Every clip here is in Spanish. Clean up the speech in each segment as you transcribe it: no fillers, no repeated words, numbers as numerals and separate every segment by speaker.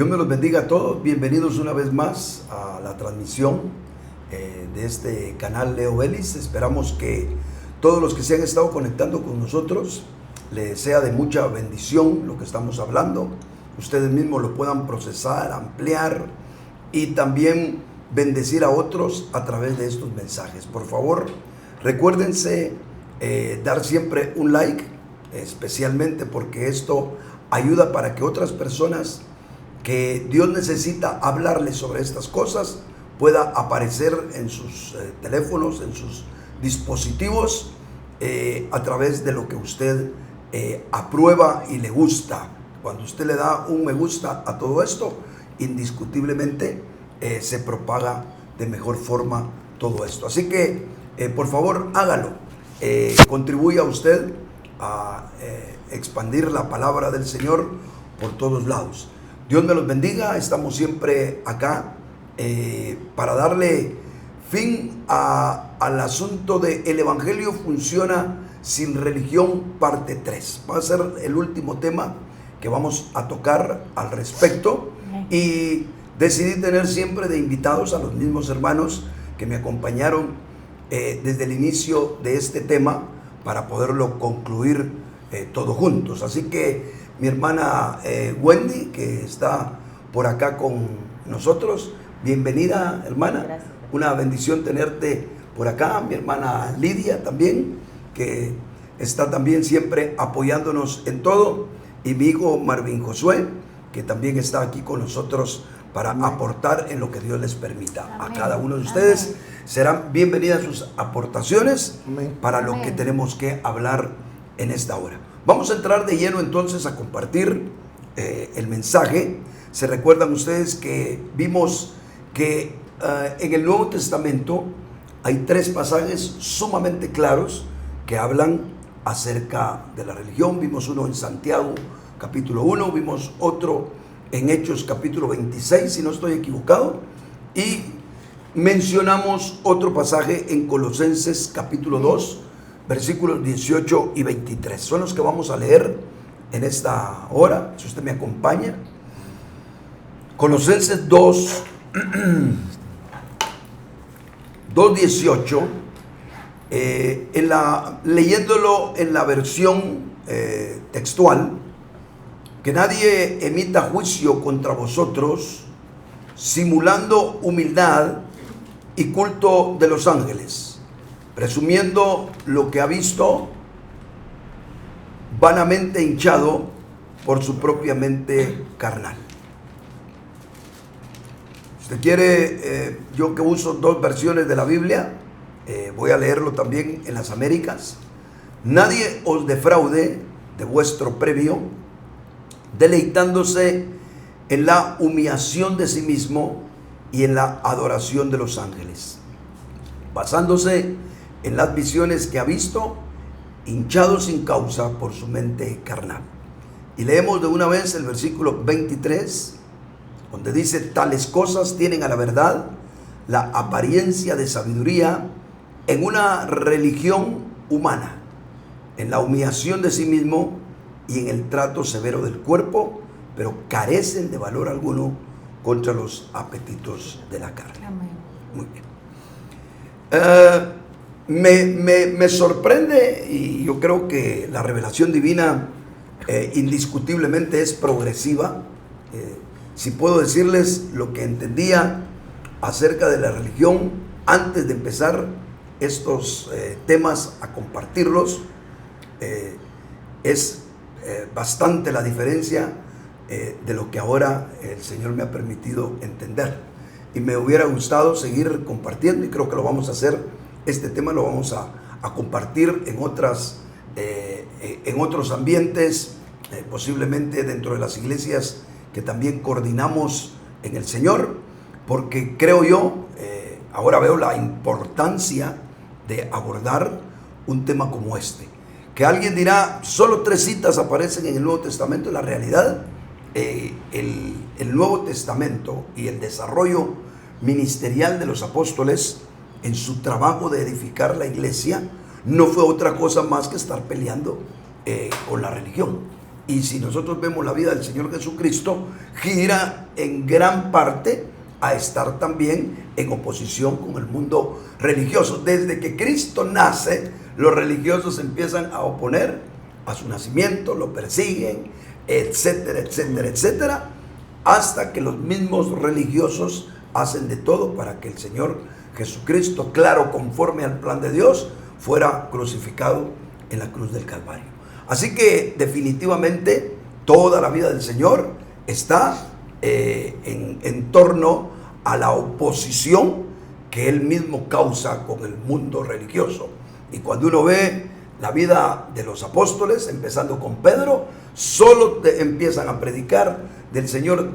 Speaker 1: Dios me los bendiga a todos. Bienvenidos una vez más a la transmisión de este canal Leo Vélez. Esperamos que todos los que se han estado conectando con nosotros les sea de mucha bendición lo que estamos hablando. Ustedes mismos lo puedan procesar, ampliar y también bendecir a otros a través de estos mensajes. Por favor, recuérdense dar siempre un like, especialmente porque esto ayuda para que otras personas que Dios necesita hablarles sobre estas cosas pueda aparecer en sus teléfonos, en sus dispositivos, a través de lo que usted aprueba y le gusta. Cuando usted le da un me gusta a todo esto, indiscutiblemente se propaga de mejor forma todo esto. Así que por favor hágalo, contribuya usted a expandir la palabra del Señor por todos lados. Dios me los bendiga. Estamos siempre acá para darle fin al asunto de el Evangelio funciona sin religión, parte 3. Va a ser el último tema que vamos a tocar al respecto, y decidí tener siempre de invitados a los mismos hermanos que me acompañaron desde el inicio de este tema para poderlo concluir todos juntos. Así que mi hermana Wendy, que está por acá con nosotros, bienvenida, hermana.
Speaker 2: Gracias.
Speaker 1: Una bendición tenerte por acá. Mi hermana Lidia también, que está también siempre apoyándonos en todo, y mi hijo Marvin Josué, que también está aquí con nosotros para aportar en lo que Dios les permita.
Speaker 2: Amén.
Speaker 1: A cada uno de ustedes serán bienvenidas sus aportaciones.
Speaker 3: Amén.
Speaker 1: Para lo que tenemos que hablar en esta hora. Vamos a entrar de lleno entonces a compartir el mensaje. Se recuerdan ustedes que vimos que en el Nuevo Testamento hay 3 pasajes sumamente claros que hablan acerca de la religión. Vimos uno en Santiago capítulo 1, vimos otro en Hechos capítulo 26, si no estoy equivocado, y mencionamos otro pasaje en Colosenses capítulo 2, versículos 18 y 23. Son los que vamos a leer en esta hora, si usted me acompaña. Colosenses 2, 2:18, leyéndolo en la versión textual: que nadie emita juicio contra vosotros, simulando humildad y culto de los ángeles, presumiendo lo que ha visto, vanamente hinchado por su propia mente carnal. Si usted quiere, yo que uso 2 versiones de la Biblia, voy a leerlo también en las Américas. Nadie os defraude de vuestro premio, deleitándose en la humillación de sí mismo y en la adoración de los ángeles, basándose en las visiones que ha visto, hinchado sin causa por su mente carnal. Y leemos de una vez el versículo 23, donde dice: tales cosas tienen a la verdad la apariencia de sabiduría en una religión humana, en la humillación de sí mismo y en el trato severo del cuerpo, pero carecen de valor alguno contra los apetitos de la carne.
Speaker 2: Amén.
Speaker 1: Muy bien. Me sorprende, y yo creo que la revelación divina indiscutiblemente es progresiva. Si puedo decirles lo que entendía acerca de la religión antes de empezar estos temas a compartirlos, es bastante la diferencia de lo que ahora el Señor me ha permitido entender. Y me hubiera gustado seguir compartiendo, y creo que lo vamos a hacer. Este tema lo vamos a compartir en otros ambientes, posiblemente dentro de las iglesias que también coordinamos en el Señor, porque creo yo, ahora veo la importancia de abordar un tema como este. Que alguien dirá, solo 3 citas aparecen en el Nuevo Testamento. En la realidad, el Nuevo Testamento y el desarrollo ministerial de los apóstoles en su trabajo de edificar la iglesia no fue otra cosa más que estar peleando con la religión. y si nosotros vemos la vida del Señor Jesucristo, gira en gran parte a estar también en oposición con el mundo religioso. Desde que Cristo nace, los religiosos empiezan a oponer a su nacimiento, lo persiguen, etcétera, etcétera, etcétera, hasta que los mismos religiosos hacen de todo para que el Señor Jesucristo, claro, conforme al plan de Dios, fuera crucificado en la cruz del Calvario. Así que definitivamente toda la vida del Señor está en torno a la oposición que Él mismo causa con el mundo religioso. Y cuando uno ve la vida de los apóstoles, empezando con Pedro, solo empiezan a predicar del Señor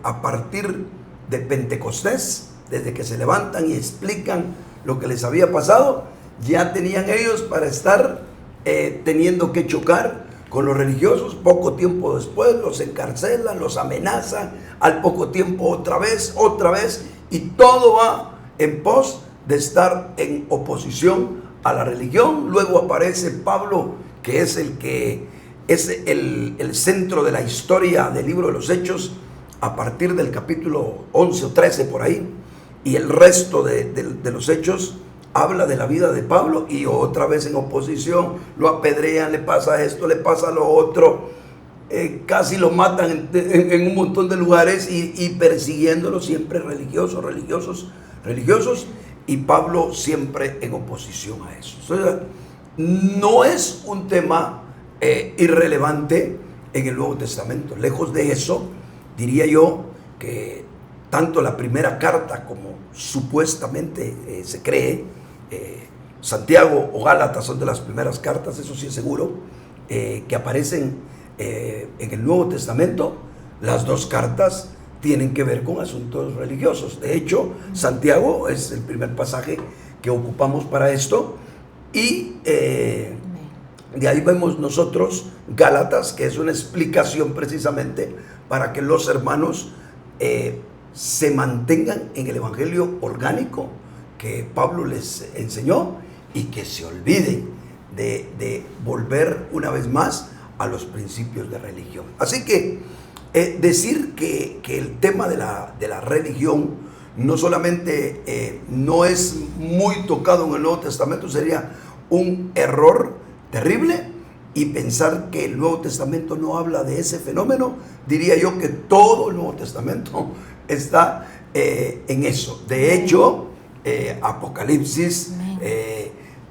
Speaker 1: a partir de Pentecostés, desde que se levantan y explican lo que les había pasado, ya tenían ellos para estar teniendo que chocar con los religiosos. Poco tiempo después los encarcelan, los amenazan, al poco tiempo otra vez, y todo va en pos de estar en oposición a la religión. Luego aparece Pablo, que es el centro de la historia del libro de los Hechos, a partir del capítulo 11 o 13 por ahí, y el resto de los Hechos habla de la vida de Pablo, y otra vez en oposición, lo apedrean, le pasa esto, le pasa lo otro, casi lo matan en un montón de lugares, y persiguiéndolo siempre religiosos, y Pablo siempre en oposición a eso. Entonces, no es un tema irrelevante en el Nuevo Testamento. Lejos de eso, diría yo que tanto la primera carta como supuestamente se cree, Santiago o Gálatas son de las primeras cartas, eso sí es seguro, que aparecen en el Nuevo Testamento. Las dos cartas tienen que ver con asuntos religiosos. De hecho, Santiago es el primer pasaje que ocupamos para esto, y de ahí vemos nosotros Gálatas, que es una explicación precisamente para que los hermanos se mantengan en el evangelio orgánico que Pablo les enseñó, y que se olviden de volver una vez más a los principios de religión. Así que decir que el tema de la religión no solamente no es muy tocado en el Nuevo Testamento sería un error terrible, y pensar que el Nuevo Testamento no habla de ese fenómeno. Diría yo que todo el Nuevo Testamento está en eso. De hecho, Apocalipsis,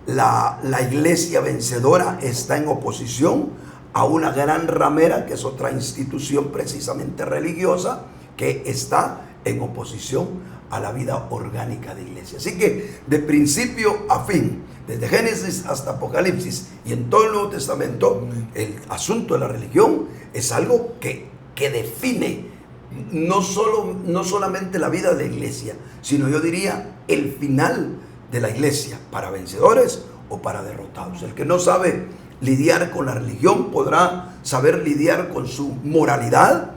Speaker 1: la iglesia vencedora está en oposición a una gran ramera, que es otra institución precisamente religiosa, que está en oposición a la vida orgánica de iglesia. Así que de principio a fin, desde Génesis hasta Apocalipsis y en todo el Nuevo Testamento, el asunto de la religión es algo que define no solamente la vida de la iglesia, sino yo diría el final de la iglesia, para vencedores o para derrotados. El que no sabe lidiar con la religión podrá saber lidiar con su moralidad,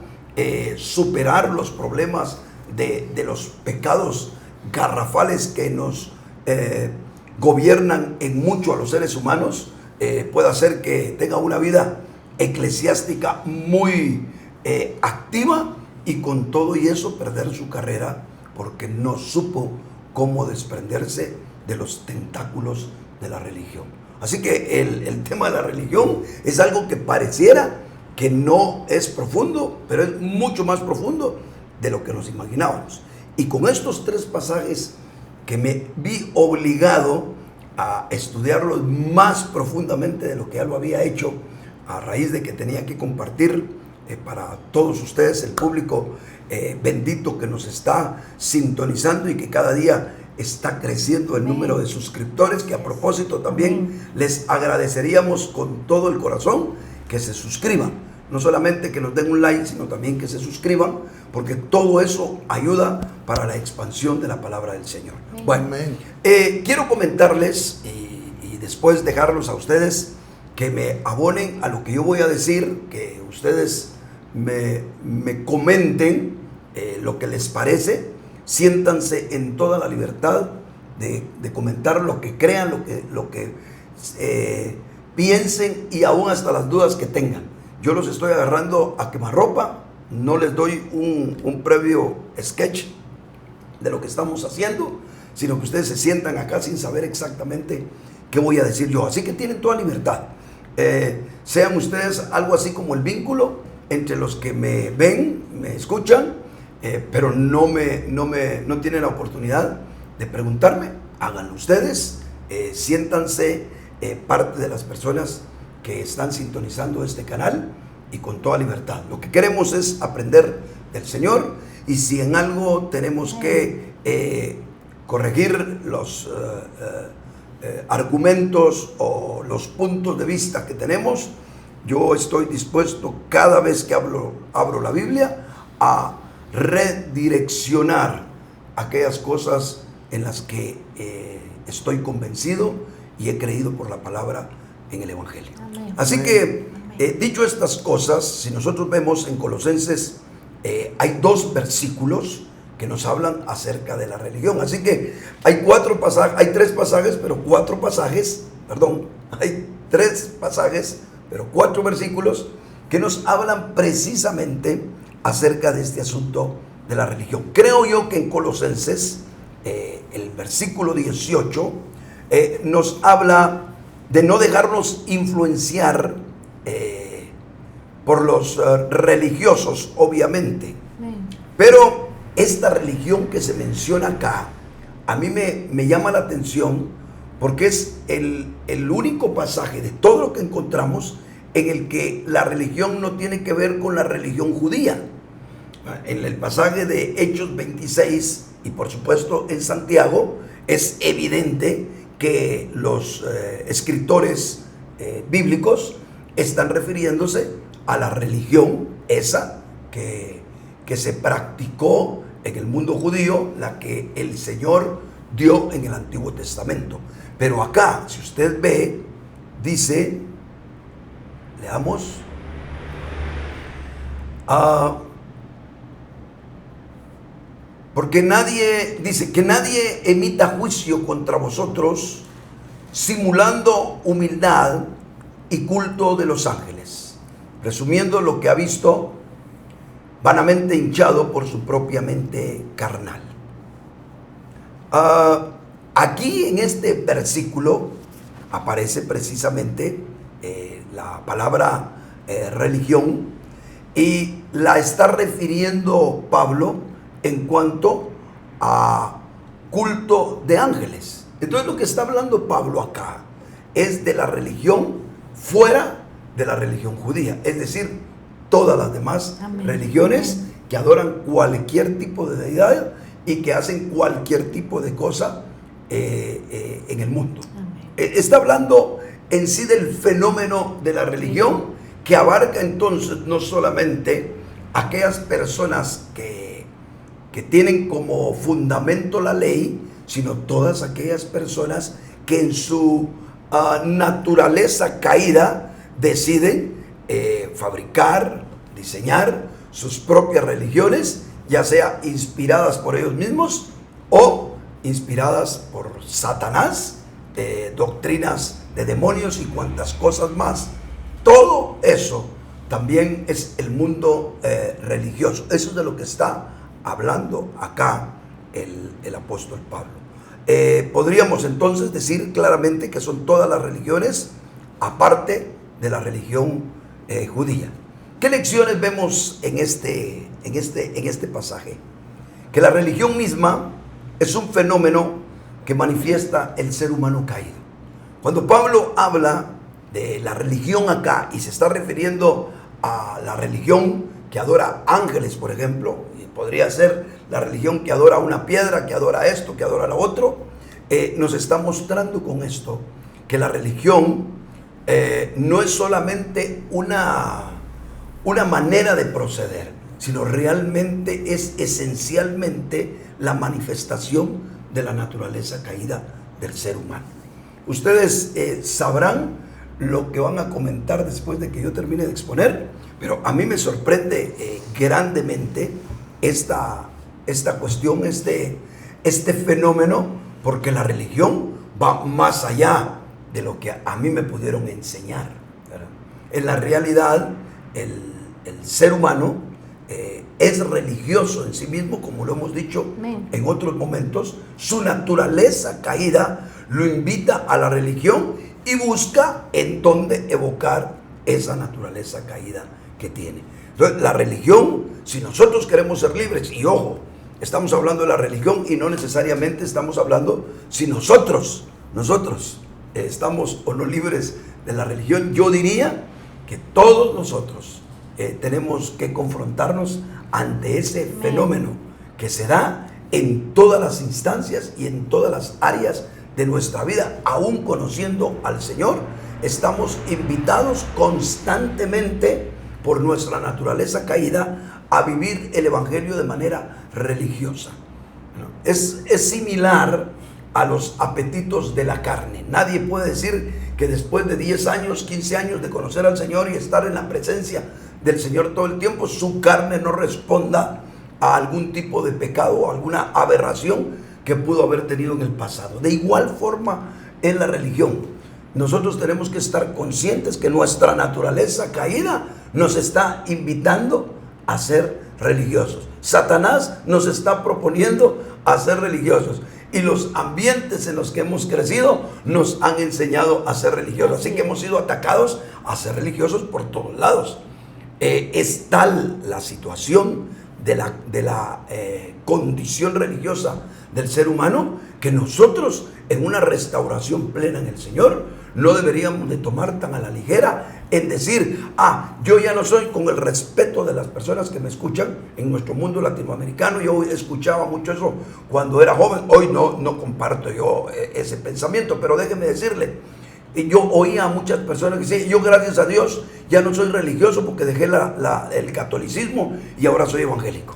Speaker 1: superar los problemas de los pecados garrafales que nos gobiernan en mucho a los seres humanos. Puede hacer que tenga una vida eclesiástica muy activa, y con todo y eso perder su carrera porque no supo cómo desprenderse de los tentáculos de la religión. Así que el tema de la religión es algo que pareciera que no es profundo, pero es mucho más profundo de lo que nos imaginábamos. Y con estos tres pasajes que me vi obligado a estudiarlos más profundamente de lo que ya lo había hecho, a raíz de que tenía que compartir para todos ustedes, el público bendito que nos está sintonizando y que cada día está creciendo el número de suscriptores, que a propósito también les agradeceríamos con todo el corazón que se suscriban. No solamente que nos den un like, sino también que se suscriban, porque todo eso ayuda para la expansión de la palabra del Señor. Bueno, quiero comentarles y después dejarlos a ustedes que me abonen a lo que yo voy a decir, que ustedes me comenten lo que les parece. Siéntanse en toda la libertad de comentar lo que crean, lo que piensen, y aún hasta las dudas que tengan. yo los estoy agarrando a quemarropa, no les doy un previo sketch de lo que estamos haciendo, sino que ustedes se sientan acá sin saber exactamente qué voy a decir yo. Así que tienen toda libertad. Sean ustedes algo así como el vínculo entre los que me ven, me escuchan, pero no tienen la oportunidad de preguntarme. Háganlo ustedes, siéntanse parte de las personas que están sintonizando este canal y con toda libertad. Lo que queremos es aprender del Señor, y si en algo tenemos que corregir los argumentos o los puntos de vista que tenemos, yo estoy dispuesto cada vez que abro la Biblia a redireccionar aquellas cosas en las que estoy convencido y he creído por la palabra en el Evangelio. Amén. Así que, dicho estas cosas, si nosotros vemos en Colosenses, hay 2 versículos que nos hablan acerca de la religión. Así que hay 4 pasajes, hay 3 pasajes, pero 4 pasajes, perdón, hay 3 pasajes, pero 4 versículos que nos hablan precisamente acerca de este asunto de la religión. Creo yo que en Colosenses, el versículo 18, nos habla de no dejarnos influenciar por los religiosos, obviamente. Pero esta religión que se menciona acá, a mí me llama la atención, porque es el único pasaje de todo lo que encontramos en el que la religión no tiene que ver con la religión judía. En el pasaje de Hechos 26 y por supuesto en Santiago, es evidente que los escritores bíblicos están refiriéndose a la religión esa que se practicó en el mundo judío, la que el Señor dio en el Antiguo Testamento. Pero acá, si usted ve, dice, leamos, porque dice que nadie emita juicio contra vosotros simulando humildad y culto de los ángeles, presumiendo lo que ha visto, vanamente hinchado por su propia mente carnal. Aquí en este versículo aparece precisamente la palabra religión, y la está refiriendo Pablo en cuanto a culto de ángeles. Entonces lo que está hablando Pablo acá es de la religión fuera de la religión judía, es decir, todas las demás religiones que adoran cualquier tipo de deidad y que hacen cualquier tipo de cosa en el mundo. Está hablando en sí del fenómeno de la religión, que abarca entonces no solamente aquellas personas que tienen como fundamento la ley, sino todas aquellas personas que en su naturaleza caída deciden fabricar, diseñar sus propias religiones, ya sea inspiradas por ellos mismos o inspiradas por Satanás, doctrinas de demonios y cuantas cosas más. Todo eso también es el mundo religioso. Eso es de lo que está hablando acá el apóstol Pablo. Podríamos entonces decir claramente que son todas las religiones aparte de la religión judía. ¿Qué lecciones vemos en este pasaje? Que la religión misma es un fenómeno que manifiesta el ser humano caído. Cuando Pablo habla de la religión acá y se está refiriendo a la religión que adora ángeles, por ejemplo, y podría ser la religión que adora una piedra, que adora esto, que adora lo otro, nos está mostrando con esto que la religión no es solamente una manera de proceder, sino realmente es esencialmente la manifestación de la naturaleza caída del ser humano. Ustedes sabrán lo que van a comentar después de que yo termine de exponer, pero a mí me sorprende grandemente esta cuestión, este fenómeno, porque la religión va más allá de lo que a mí me pudieron enseñar, ¿verdad? En la realidad, el ser humano es religioso en sí mismo, como lo hemos dicho en otros momentos. Su naturaleza caída lo invita a la religión y busca en dónde evocar esa naturaleza caída que tiene. Entonces, la religión, si nosotros queremos ser libres, y ojo, estamos hablando de la religión y no necesariamente estamos hablando si nosotros estamos o no libres de la religión. Yo diría que todos nosotros tenemos que confrontarnos ante ese fenómeno que se da en todas las instancias y en todas las áreas de nuestra vida. Aún conociendo al Señor, estamos invitados constantemente por nuestra naturaleza caída a vivir el Evangelio de manera religiosa. Es similar a los apetitos de la carne. Nadie puede decir que después de 10 años, 15 años de conocer al Señor y estar en la presencia del Señor todo el tiempo, su carne no responda a algún tipo de pecado o alguna aberración que pudo haber tenido en el pasado. De igual forma en la religión, nosotros tenemos que estar conscientes que nuestra naturaleza caída nos está invitando a ser religiosos. Satanás nos está proponiendo a ser religiosos y los ambientes en los que hemos crecido nos han enseñado a ser religiosos. Así que hemos sido atacados a ser religiosos por todos lados. Es tal la situación de la condición religiosa del ser humano que nosotros, en una restauración plena en el Señor, no deberíamos de tomar tan a la ligera en decir, yo ya no soy, con el respeto de las personas que me escuchan en nuestro mundo latinoamericano. Yo escuchaba mucho eso cuando era joven. Hoy no comparto yo ese pensamiento, pero déjeme decirle, yo oía a muchas personas que decían, yo gracias a Dios ya no soy religioso porque dejé el catolicismo y ahora soy evangélico.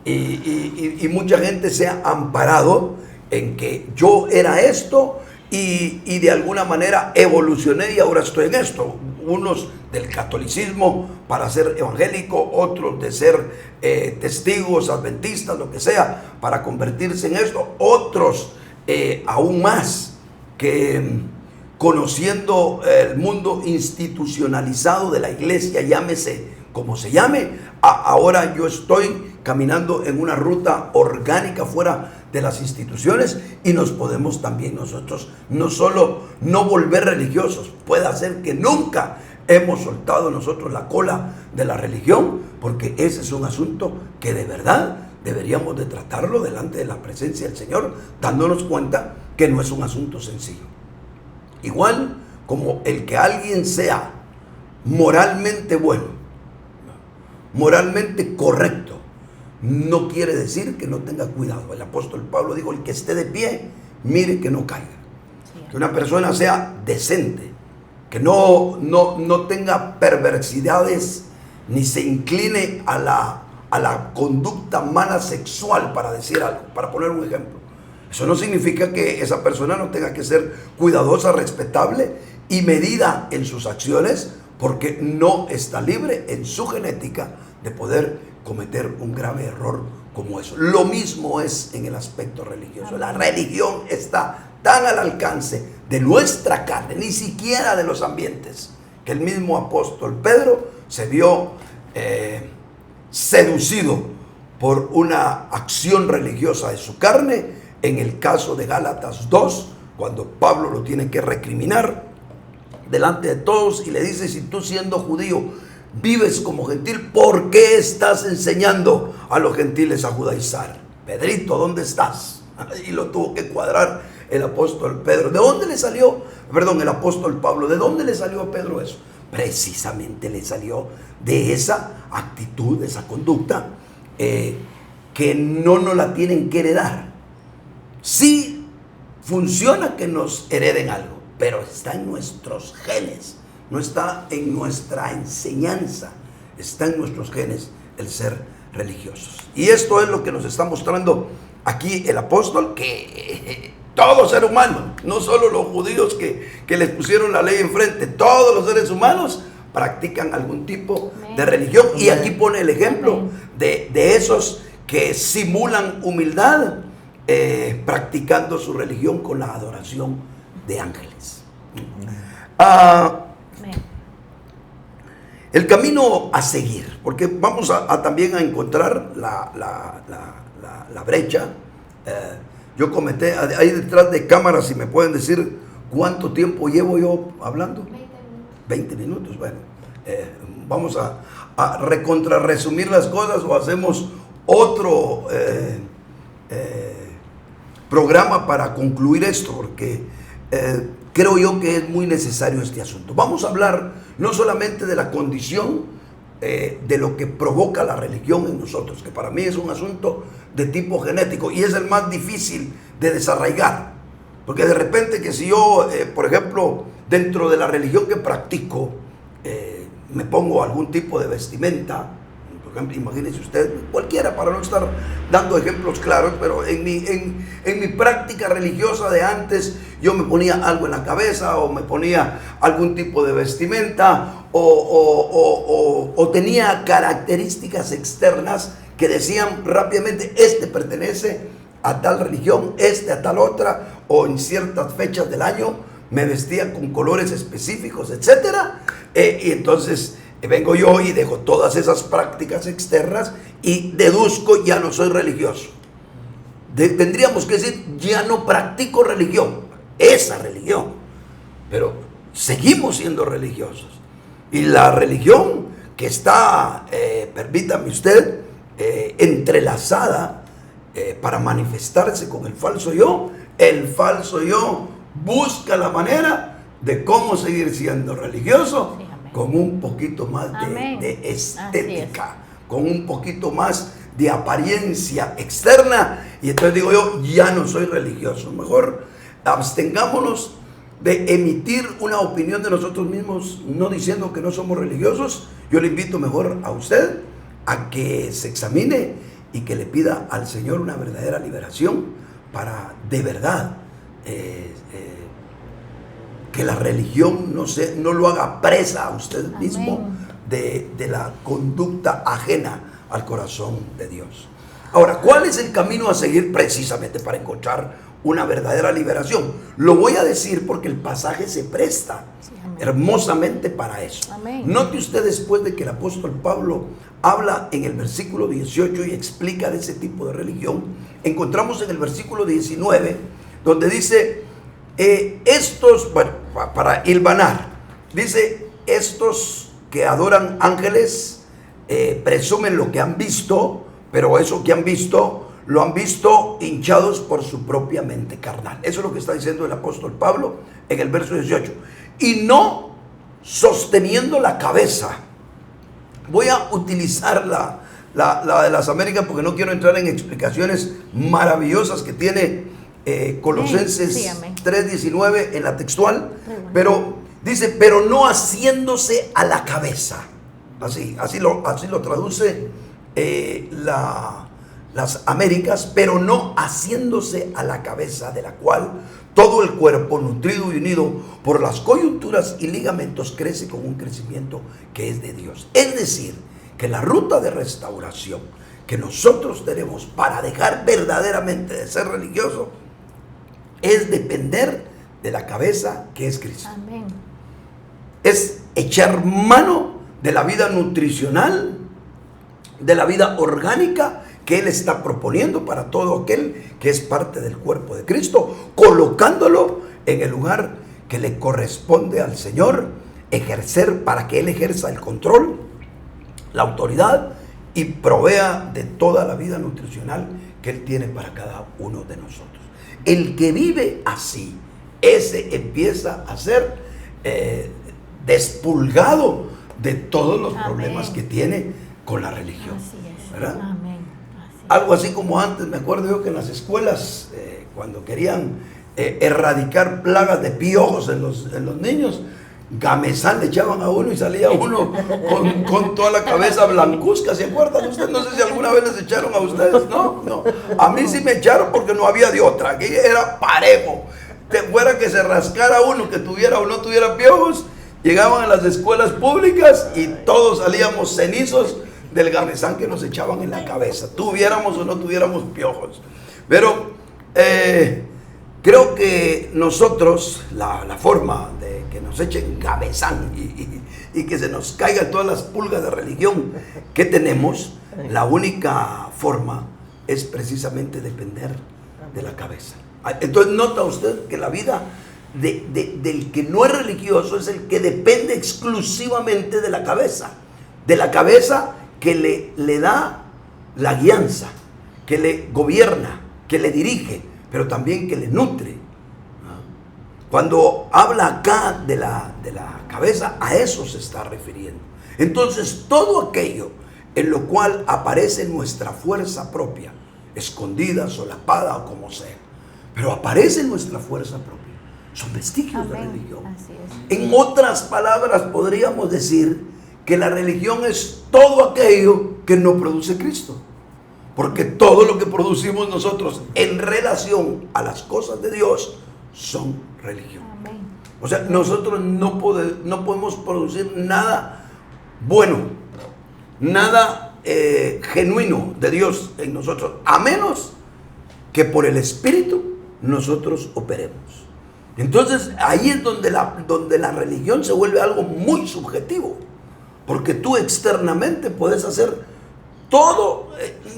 Speaker 1: Y mucha gente se ha amparado en que yo era esto y de alguna manera evolucioné y ahora estoy en esto. Unos del catolicismo para ser evangélico, otros de ser testigos adventistas, lo que sea, para convertirse en esto. Otros aún más que conociendo el mundo institucionalizado de la iglesia, llámese como se llame, ahora yo estoy caminando en una ruta orgánica fuera de las instituciones y nos podemos también nosotros no solo no volver religiosos, puede hacer que nunca hemos soltado nosotros la cola de la religión, porque ese es un asunto que de verdad deberíamos de tratarlo delante de la presencia del Señor, dándonos cuenta que no es un asunto sencillo. Igual como el que alguien sea moralmente bueno, moralmente correcto, no quiere decir que no tenga cuidado. El apóstol Pablo dijo, el que esté de pie, mire que no caiga. Que una persona sea decente, que no tenga perversidades, ni se incline a la conducta mala sexual, para decir algo, para poner un ejemplo. Eso no significa que esa persona no tenga que ser cuidadosa, respetable y medida en sus acciones, porque no está libre en su genética de poder cometer un grave error como eso. Lo mismo es en el aspecto religioso. La religión está tan al alcance de nuestra carne, ni siquiera de los ambientes, que el mismo apóstol Pedro se vio seducido por una acción religiosa de su carne. En el caso de Gálatas 2, cuando Pablo lo tiene que recriminar delante de todos y le dice, si tú siendo judío vives como gentil, ¿por qué estás enseñando a los gentiles a judaizar? Pedrito, ¿dónde estás? Y lo tuvo que cuadrar el apóstol Pedro. ¿De dónde le salió? Perdón, el apóstol Pablo. ¿De dónde le salió a Pedro eso? Precisamente le salió de esa actitud, de esa conducta que no nos la tienen que heredar. Sí funciona que nos hereden algo, pero está en nuestros genes, no está en nuestra enseñanza, está en nuestros genes el ser religiosos. Y esto es lo que nos está mostrando aquí el apóstol, que todo ser humano, no solo los judíos que les pusieron la ley enfrente, todos los seres humanos practican algún tipo de religión. Y aquí pone el ejemplo de esos que simulan humildad, practicando su religión con la adoración de ángeles. El camino a seguir, porque vamos también a encontrar la brecha. Yo comenté ahí detrás de cámaras, si me pueden decir cuánto tiempo llevo yo hablando. 20 minutos. Bueno, vamos a resumir las cosas, o hacemos otro programa para concluir esto, porque creo yo que es muy necesario este asunto. Vamos a hablar no solamente de la condición de lo que provoca la religión en nosotros, que para mí es un asunto de tipo genético y es el más difícil de desarraigar, porque de repente que si yo, por ejemplo, dentro de la religión que practico, me pongo algún tipo de vestimenta, por ejemplo, imagínense usted, cualquiera, para no estar dando ejemplos claros, pero en mi práctica religiosa de antes, yo me ponía algo en la cabeza, o me ponía algún tipo de vestimenta, o tenía características externas que decían rápidamente: este pertenece a tal religión, este a tal otra, o en ciertas fechas del año me vestía con colores específicos, etcétera. Y entonces vengo yo y dejo todas esas prácticas externas y deduzco: ya no soy religioso. Tendríamos que decir: ya no practico religión, esa religión, pero seguimos siendo religiosos. Y la religión que está, permítame usted, entrelazada para manifestarse con el falso yo, el falso yo busca la manera de cómo seguir siendo religioso, sí, con un poquito más de estética, con un poquito más de apariencia externa. Y entonces digo yo: ya no soy religioso. Mejor abstengámonos de emitir una opinión de nosotros mismos, no diciendo que no somos religiosos. Yo le invito mejor a usted a que se examine y que le pida al Señor una verdadera liberación para de verdad que la religión no lo haga presa a usted mismo de la conducta ajena al corazón de Dios. Ahora, ¿cuál es el camino a seguir precisamente para encontrar una verdadera liberación? Lo voy a decir porque el pasaje se presta hermosamente para eso. Amén. Note usted, después de que el apóstol Pablo habla en el versículo 18 y explica de ese tipo de religión, encontramos en el versículo 19 donde dice: para hilvanar, dice: estos que adoran ángeles presumen lo que han visto, pero eso que han visto lo han visto hinchados por su propia mente carnal. Eso es lo que está diciendo el apóstol Pablo en el verso 18. Y no sosteniendo la cabeza. Voy a utilizar la de las Américas porque no quiero entrar en explicaciones maravillosas que tiene Colosenses 3:19 en la textual. Pero dice: pero no haciéndose a la cabeza. Así lo traduce las Américas. Pero no haciéndose a la cabeza, de la cual todo el cuerpo, nutrido y unido por las coyunturas y ligamentos, crece con un crecimiento que es de Dios. Es decir, que la ruta de restauración que nosotros tenemos para dejar verdaderamente de ser religioso es depender de la cabeza, que es Cristo. Amén. Es echar mano de la vida nutricional, de la vida orgánica que Él está proponiendo para todo aquel que es parte del cuerpo de Cristo, colocándolo en el lugar que le corresponde al Señor ejercer, para que Él ejerza el control, la autoridad y provea de toda la vida nutricional que Él tiene para cada uno de nosotros. El que vive así, ese empieza a ser despulgado de todos los problemas que tiene con la religión. Así es. ¿Verdad? Amén. Algo así como antes, me acuerdo yo que en las escuelas, cuando querían erradicar plagas de piojos en los niños, gamesán le echaban a uno y salía uno con toda la cabeza blancuzca. ¿Se acuerdan ustedes? No sé si alguna vez les echaron a ustedes. No. A mí sí me echaron porque no había de otra. Aquí era parejo. Fuera que se rascara uno, que tuviera o no tuviera piojos, llegaban a las escuelas públicas y todos salíamos cenizos del gamesán que nos echaban en la cabeza, tuviéramos o no tuviéramos piojos. Pero creo que nosotros, la forma de que nos echen cabezán y que se nos caigan todas las pulgas de religión que tenemos, la única forma es precisamente depender de la cabeza. Entonces nota usted que la vida del que no es religioso es el que depende exclusivamente de la cabeza que le da la guianza, que le gobierna, que le dirige, pero también que le nutre. Cuando habla acá de la cabeza, a eso se está refiriendo. Entonces, todo aquello en lo cual aparece nuestra fuerza propia, escondida, solapada o como sea, pero aparece nuestra fuerza propia, son vestigios de religión.
Speaker 2: Así es.
Speaker 1: En otras palabras, podríamos decir que la religión es todo aquello que no produce Cristo. Porque todo lo que producimos nosotros en relación a las cosas de Dios son religión.
Speaker 2: Amén.
Speaker 1: O sea, nosotros no podemos producir nada bueno, nada genuino de Dios en nosotros, a menos que por el Espíritu nosotros operemos. Entonces, ahí es donde la religión se vuelve algo muy subjetivo, porque tú externamente puedes hacer todo,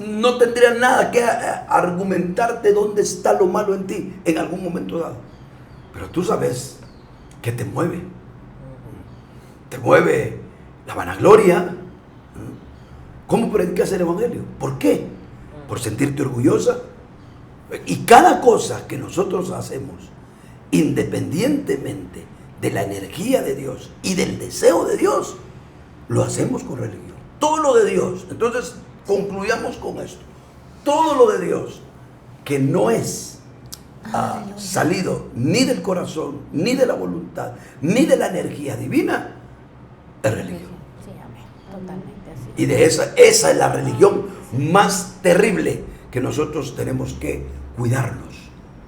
Speaker 1: no tendría nada que argumentarte dónde está lo malo en ti en algún momento dado. Pero tú sabes que te mueve la vanagloria. ¿Cómo predicas el evangelio? ¿Por qué? Por sentirte orgullosa. Y cada cosa que nosotros hacemos, independientemente de la energía de Dios y del deseo de Dios, lo hacemos con religión. Todo lo de Dios. Entonces, concluyamos con esto. Todo lo de Dios que no es salido ni del corazón, ni de la voluntad, ni de la energía divina, es religión.
Speaker 2: Sí, amén. Totalmente así.
Speaker 1: Y de esa es la religión más terrible que nosotros tenemos que cuidarnos.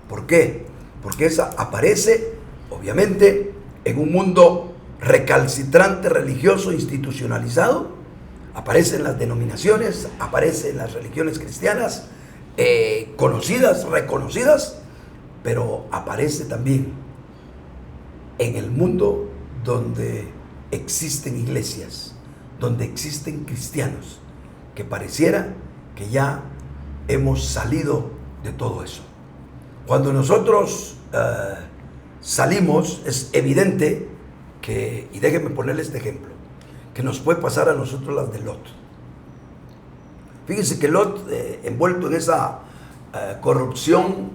Speaker 1: ¿Por qué? Porque esa aparece, obviamente, en un mundo recalcitrante, religioso, institucionalizado. Aparece en las denominaciones, aparece en las religiones cristianas, conocidas, reconocidas, pero aparece también en el mundo donde existen iglesias, donde existen cristianos, que pareciera que ya hemos salido de todo eso. Cuando nosotros salimos, es evidente que, y déjenme ponerle este ejemplo, que nos puede pasar a nosotros las de Lot. Fíjense que Lot, envuelto en esa corrupción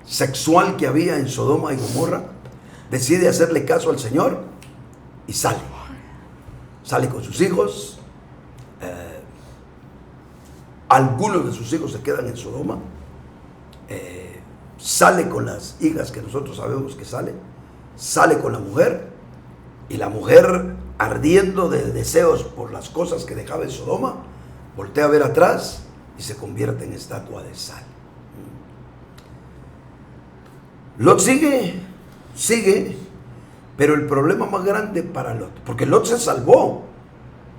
Speaker 1: sexual que había en Sodoma y Gomorra, decide hacerle caso al Señor y sale. Sale con sus hijos. Algunos de sus hijos se quedan en Sodoma. Sale con las hijas que nosotros sabemos que salen. Sale con la mujer. Y la mujer, ardiendo de deseos por las cosas que dejaba en Sodoma, voltea a ver atrás y se convierte en estatua de sal. Lot sigue, pero el problema más grande para Lot, porque Lot se salvó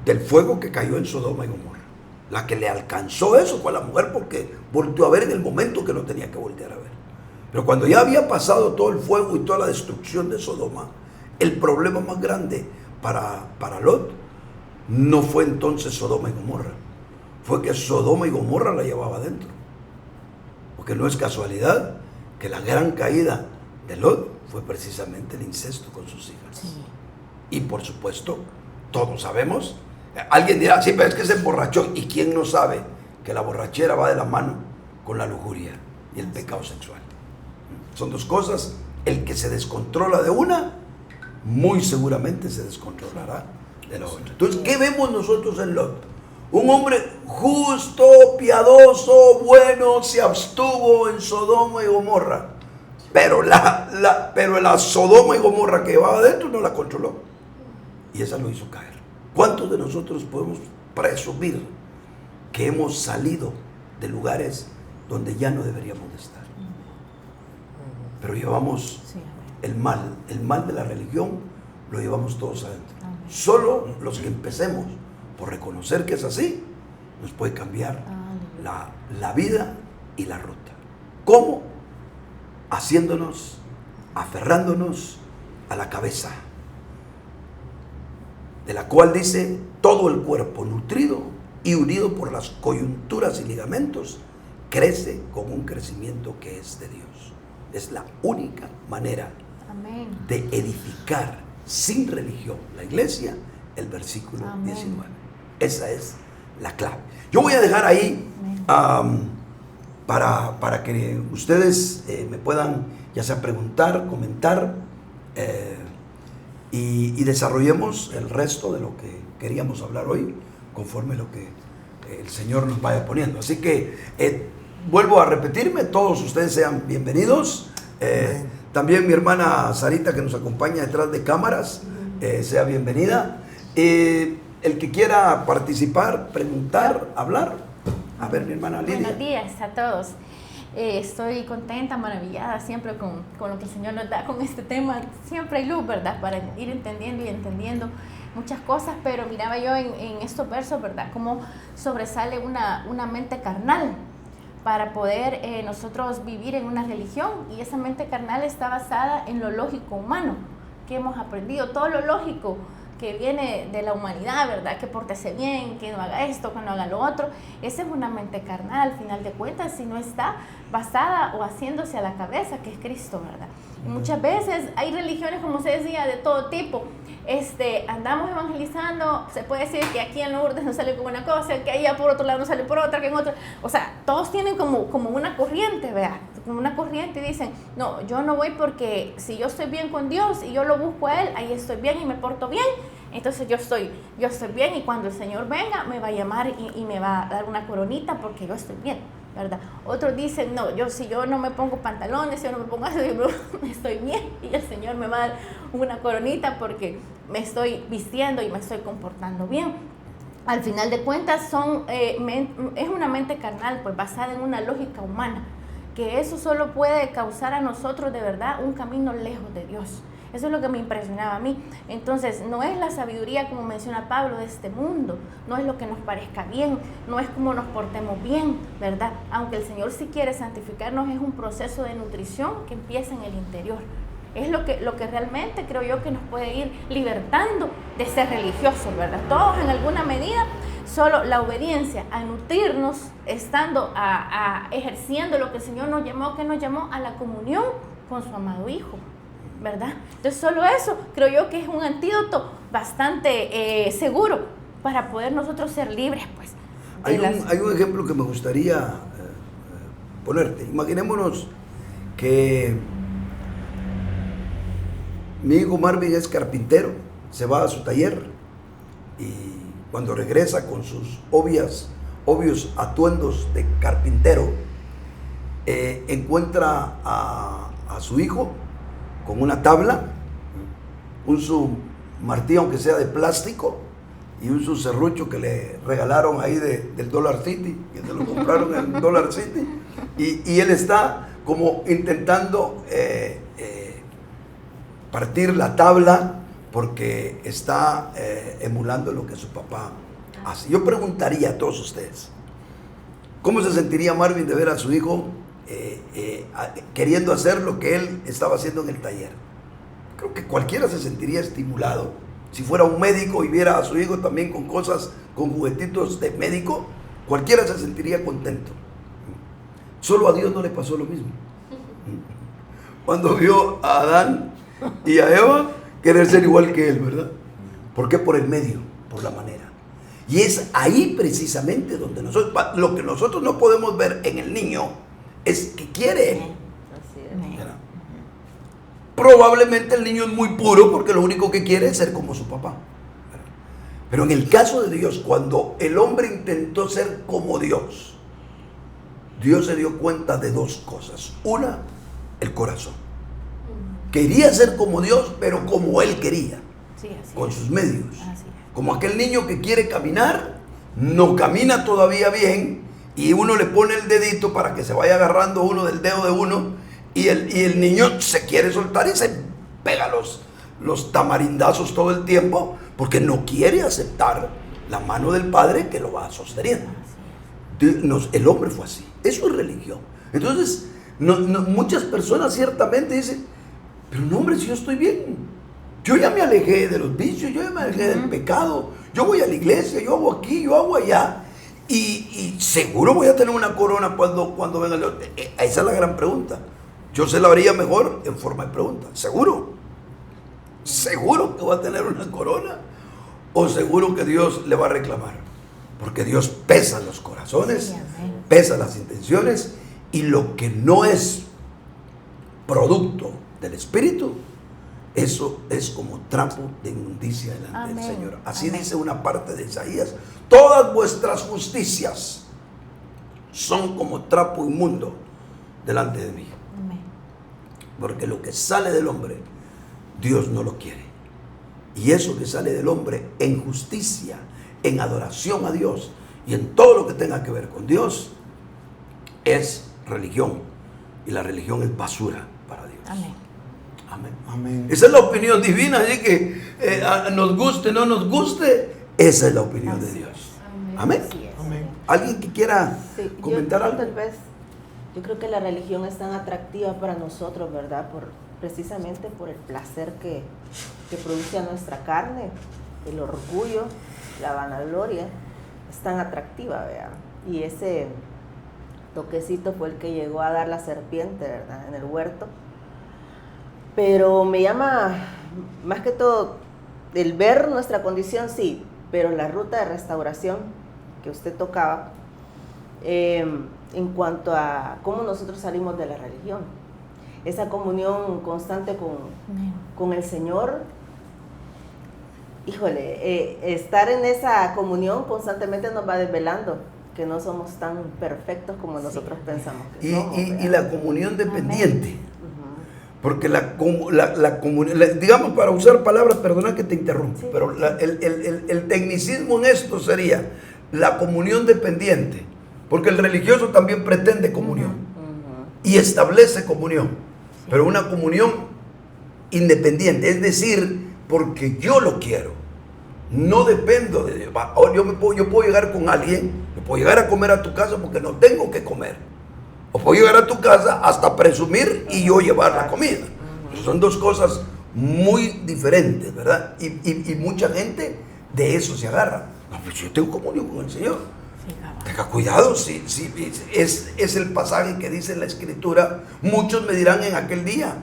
Speaker 1: del fuego que cayó en Sodoma y Gomorra. La que le alcanzó eso fue la mujer, porque volteó a ver en el momento que no tenía que voltear a ver. Pero cuando ya había pasado todo el fuego y toda la destrucción de Sodoma, el problema más grande para Lot no fue entonces Sodoma y Gomorra, fue que Sodoma y Gomorra la llevaba adentro. Porque no es casualidad que la gran caída de Lot fue precisamente el incesto con sus hijas. Sí. Y por supuesto, todos sabemos, alguien dirá, sí, pero es que se emborrachó. ¿Y quién no sabe que la borrachera va de la mano con la lujuria y el pecado sexual? Son dos cosas. El que se descontrola de una, muy seguramente se descontrolará de la otra. Entonces, ¿qué vemos nosotros en Lot? Un hombre justo, piadoso, bueno, se abstuvo en Sodoma y Gomorra. Pero la Sodoma y Gomorra que llevaba adentro no la controló. Y esa lo hizo caer. ¿Cuántos de nosotros podemos presumir que hemos salido de lugares donde ya no deberíamos de estar? Pero llevamos el mal de la religión, lo llevamos todos adentro. Solo los que empecemos por reconocer que es así, nos puede cambiar la vida y la ruta. ¿Cómo? Haciéndonos, aferrándonos a la cabeza, de la cual dice, todo el cuerpo nutrido y unido por las coyunturas y ligamentos, crece con un crecimiento que es de Dios. Es la única manera
Speaker 2: Amén.
Speaker 1: de edificar sin religión la iglesia, el versículo
Speaker 2: Amén.
Speaker 1: 19. Esa es la clave. Yo voy a dejar ahí para que ustedes me puedan ya sea preguntar, comentar y desarrollemos el resto de lo que queríamos hablar hoy conforme lo que el Señor nos vaya poniendo. Así que vuelvo a repetirme, todos ustedes sean bienvenidos. También mi hermana Sarita, que nos acompaña detrás de cámaras, sea bienvenida. El que quiera participar, preguntar, hablar. A ver, mi hermana Lidia.
Speaker 2: Buenos días a todos. Estoy contenta, maravillada siempre con lo que el Señor nos da con este tema. Siempre hay luz, ¿verdad? Para ir entendiendo y entendiendo muchas cosas, pero miraba yo en estos versos, ¿verdad? Cómo sobresale una mente carnal para poder nosotros vivir en una religión, y esa mente carnal está basada en lo lógico humano que hemos aprendido, todo lo lógico que viene de la humanidad, ¿verdad? Que pórtese bien, que no haga esto, que no haga lo otro. Esa es una mente carnal, al final de cuentas, si no está basada o haciéndose a la cabeza, que es Cristo, ¿verdad? Y muchas veces hay religiones, como se decía, de todo tipo. Andamos evangelizando, se puede decir que aquí en Lourdes nos sale con una cosa, que allá por otro lado nos sale por otra, que en otra. O sea, todos tienen como una corriente, ¿verdad? Como una corriente, y dicen, no, yo no voy porque si yo estoy bien con Dios y yo lo busco a Él, ahí estoy bien y me porto bien, entonces yo estoy bien, y cuando el Señor venga me va a llamar y me va a dar una coronita porque yo estoy bien, ¿verdad? Otros dicen, no, si yo no me pongo pantalones, si yo no me pongo eso, yo estoy bien y el Señor me va a dar una coronita porque me estoy vistiendo y me estoy comportando bien. Al final de cuentas es una mente carnal, pues basada en una lógica humana, que eso solo puede causar a nosotros de verdad un camino lejos de Dios. Eso es lo que me impresionaba a mí. Entonces, no es la sabiduría, como menciona Pablo, de este mundo, no es lo que nos parezca bien, no es como nos portemos bien, ¿verdad? Aunque el Señor sí quiere santificarnos, es un proceso de nutrición que empieza en el interior. Es lo que realmente creo yo que nos puede ir libertando de ser religiosos, ¿verdad? Todos en alguna medida, solo la obediencia a nutrirnos, estando ejerciendo lo que el Señor nos llamó a la comunión con su amado Hijo, ¿verdad? Entonces solo eso creo yo que es un antídoto bastante seguro para poder nosotros ser libres, pues.
Speaker 1: Hay un ejemplo que me gustaría ponerte. Imaginémonos que mi hijo Marvin es carpintero, se va a su taller y cuando regresa con sus obvios atuendos de carpintero, encuentra a su hijo con una tabla, su martillo aunque sea de plástico y su serrucho que le regalaron ahí del Dollar City, que se lo compraron en el Dollar City, y él está como intentando partir la tabla porque está emulando lo que su papá hace. Yo preguntaría a todos ustedes, ¿cómo se sentiría Marvin de ver a su hijo queriendo hacer lo que él estaba haciendo en el taller? Creo que cualquiera se sentiría estimulado. Si fuera un médico y viera a su hijo también con juguetitos de médico, cualquiera se sentiría contento. Solo a Dios no le pasó lo mismo. Cuando vio a Adán y a Eva querer ser igual que él, ¿verdad? ¿Por qué? Por el medio, por la manera. Y es ahí precisamente donde lo que nosotros no podemos ver en el niño es que quiere. Probablemente el niño es muy puro porque lo único que quiere es ser como su papá. Pero en el caso de Dios, cuando el hombre intentó ser como Dios, Dios se dio cuenta de dos cosas. Una, el corazón. Quería ser como Dios, pero como él quería, con sus medios. Como aquel niño que quiere caminar, no camina todavía bien, y uno le pone el dedito para que se vaya agarrando uno del dedo de uno, y el niño se quiere soltar y se pega los tamarindazos todo el tiempo, porque no quiere aceptar la mano del padre que lo va sosteniendo. El hombre fue así. Eso es religión. Entonces, muchas personas ciertamente dicen, pero no, hombre, si yo estoy bien, Yo ya me alejé de los vicios, yo ya me alejé del pecado. Yo voy a la iglesia, yo hago aquí, yo hago allá. Y seguro voy a tener una corona cuando venga. Esa es la gran pregunta. Yo se la haría mejor en forma de pregunta. ¿Seguro? ¿Seguro que va a tener una corona? ¿O seguro que Dios le va a reclamar? Porque Dios pesa los corazones, pesa las intenciones, y lo que no es producto del Espíritu, eso es como trapo de inmundicia delante del Señor. Así dice una parte de Isaías: todas vuestras justicias son como trapo inmundo delante de mí. Amén. Porque lo que sale del hombre, Dios no lo quiere. Y eso que sale del hombre en justicia, en adoración a Dios y en todo lo que tenga que ver con Dios, es religión. Y la religión es basura para Dios. Amén. Amén. Amén. Esa es la opinión divina, así que nos guste, no nos guste, esa es la opinión de Dios. Amén. Amén. ¿Alguien que quiera comentar algo?
Speaker 3: Tal vez, yo creo que la religión es tan atractiva para nosotros, ¿verdad? Precisamente por el placer que produce a nuestra carne, el orgullo, la vanagloria, es tan atractiva, ¿verdad? Y ese toquecito fue el que llegó a dar la serpiente, ¿verdad? En el huerto. Pero me llama más que todo el ver nuestra condición, sí, pero la ruta de restauración que usted tocaba, en cuanto a cómo nosotros salimos de la religión, esa comunión constante con el Señor. Híjole, estar en esa comunión constantemente nos va desvelando que no somos tan perfectos como nosotros pensamos que somos.
Speaker 1: Y la comunión dependiente. Porque la comunión, digamos, para usar palabras, perdona que te interrumpa, pero el tecnicismo en esto sería la comunión dependiente. Porque el religioso también pretende comunión y establece comunión, pero una comunión independiente, es decir, porque yo lo quiero, no dependo de Dios. Yo puedo llegar con alguien, yo puedo llegar a comer a tu casa porque no tengo que comer, o puedo llegar a tu casa hasta presumir y yo llevar la comida. Son dos cosas muy diferentes, ¿verdad? Y mucha gente de eso se agarra. No, pues yo tengo comunión con el Señor. Tenga cuidado, si es el pasaje que dice en la Escritura: muchos me dirán en aquel día: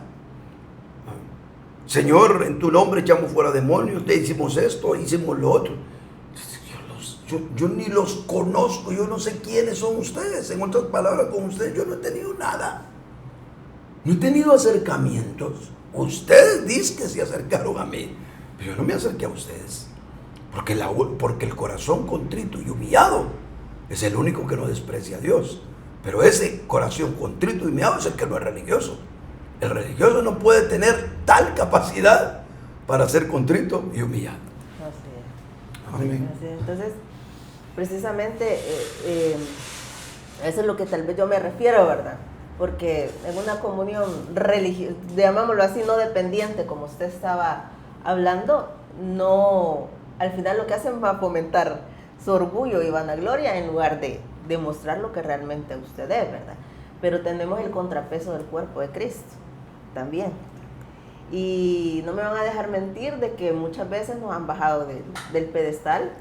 Speaker 1: Señor, en tu nombre echamos fuera demonios, te hicimos esto, hicimos lo otro. Yo ni los conozco, yo no sé quiénes son ustedes. En otras palabras, con ustedes yo no he tenido nada. No he tenido acercamientos. Ustedes dicen que se acercaron a mí, pero yo no me acerqué a ustedes. Porque el corazón contrito y humillado es el único que no desprecia a Dios. Pero ese corazón contrito y humillado es el que no es religioso. El religioso no puede tener tal capacidad para ser contrito y humillado.
Speaker 3: Así es. Amén. Así es. Entonces, precisamente, eso es lo que tal vez yo me refiero, ¿verdad? Porque en una comunión religiosa, llamámoslo así, no dependiente, como usted estaba hablando, no, al final lo que hacen va a fomentar su orgullo y vanagloria en lugar de demostrar lo que realmente usted es, ¿verdad? Pero tenemos el contrapeso del cuerpo de Cristo también. Y no me van a dejar mentir de que muchas veces nos han bajado del pedestal